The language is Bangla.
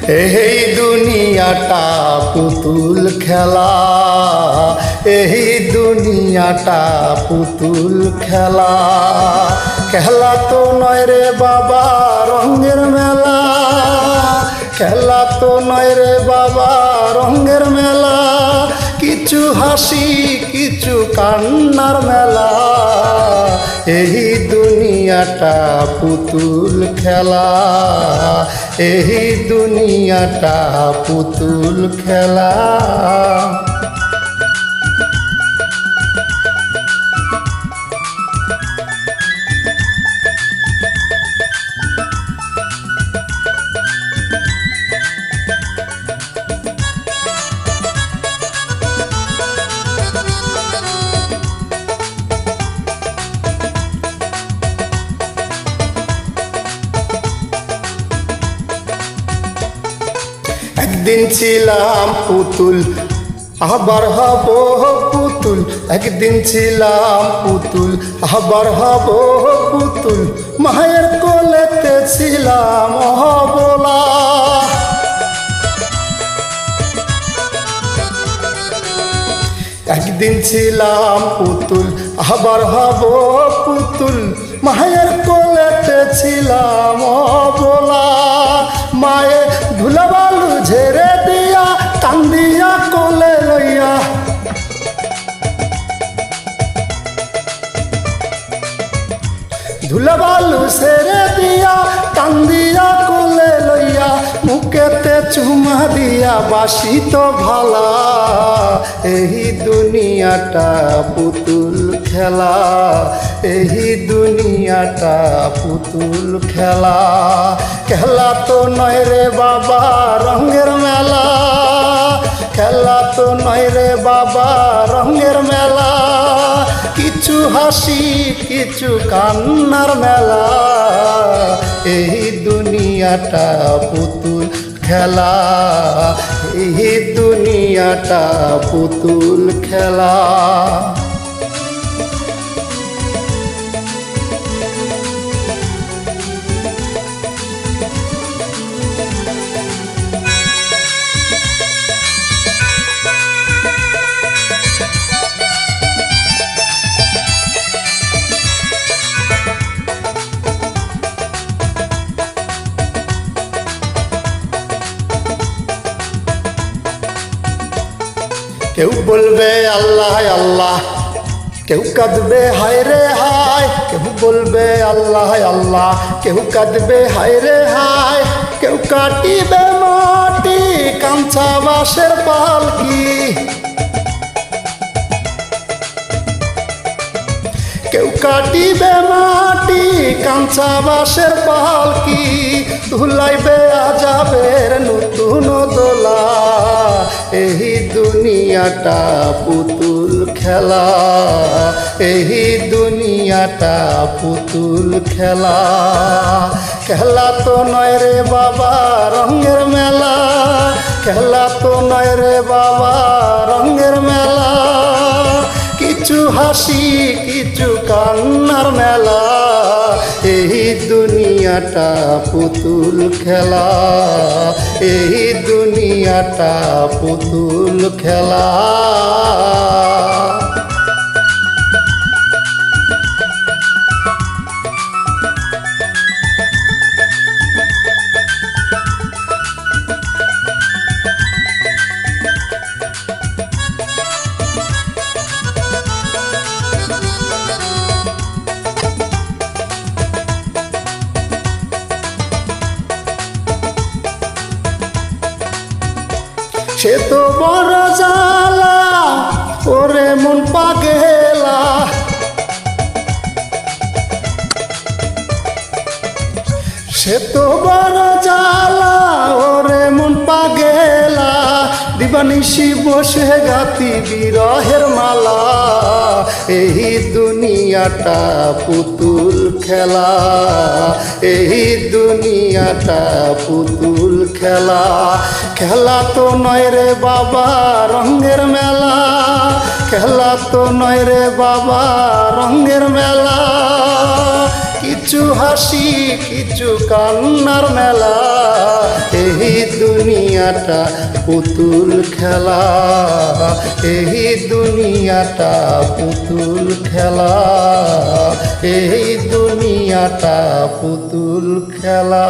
এই দুনিয়াটা পুতুল খেলা, এই দুনিয়াটা পুতুল খেলা। খেলা তো নয় রে বাবা রঙের মেলা, খেলা তো নয় রে বাবা রঙের মেলা। কিছু হাসি কিছু কান্নার মেলা, এই দুনিয়াটা পুতুল খেলা, এই দুনিয়াটা পুতুল খেলা। একদিন ছিলাম পুতুল আবার হব পুতুল, একদিন ছিলাম পুতুল আবার হব পুতুল। মায়ের কোলেতে ছিলাম অবলা, একদিন ছিলাম পুতুল আবার হব পুতুল। মায়ের কোলেতে ছিলাম অবলা, মায়ে ধুলা বালু ঝেড়ে দিয়া কান্দিয়া কোলে লইয়া, ধুলা বালু ছেড়ে দিয়া কান্দিয়া কোলে লইয়া। মুখেতে চুমা দিয়া বাসি তো ভালা, এই দুনিয়াটা পুতুল খেলা, এই দুনিয়াটা পুতুল খেলা। খেলা তো নয় রে বাবা রঙের মেলা, খেলা তো নয় রে বাবা রঙের মেলা। কিছু হাসি কিছু কান্নার মেলা, এই দুনিয়াটা পুতুল খেলা, এই দুনিয়াটা পুতুল খেলা। কেউ বলবে আল্লাহ আল্লাহ, কেউ কাঁদবে হায় রে হায়। কেউ বলবে আল্লাহ আল্লাহ, কেউ কাঁদবে হায় রে হায়। কেউ কাটিবে মাটি কাঞ্চা বাঁশের পালকি, কেউ কাটিবে মাটি কাঞ্চা বাঁশের পালকি। ধুলাইবে আজাবের নতুন দোলা, এই দুনিয়াটা পুতুল খেলা, এই দুনিয়াটা পুতুল খেলা। খেলা তো নয় রে বাবা রঙের মেলা, খেলা তো নয় রে বাবা রঙের মেলা। কিছু হাসি কিছু কান্নার মেলা, এই দুনিয়াটা পুতুল খেলা, এই দুনিয়াটা পুতুল খেলা। সে তো বড় জ্বালা ওরে মন পাগেলা, সে তো বড় জ্বালা ওরে মন পাগেলা। দিবানিশি বসে গাতি বিরহের মালা, এই দুনিয়াটা পুতুল খেলা, এই দুনিয়াটা পুতুল খেলা। খেলা তো নয় রে বাবা রঙের মেলা, খেলা তো নয় রে বাবা রঙের মেলা। কিছু হাসি কিছু কান্নার মেলা, এই দুনিয়া দুনিয়াটা পুতুল খেলা, এই দুনিয়াটা পুতুল খেলা, এই দুনিয়াটা পুতুল খেলা।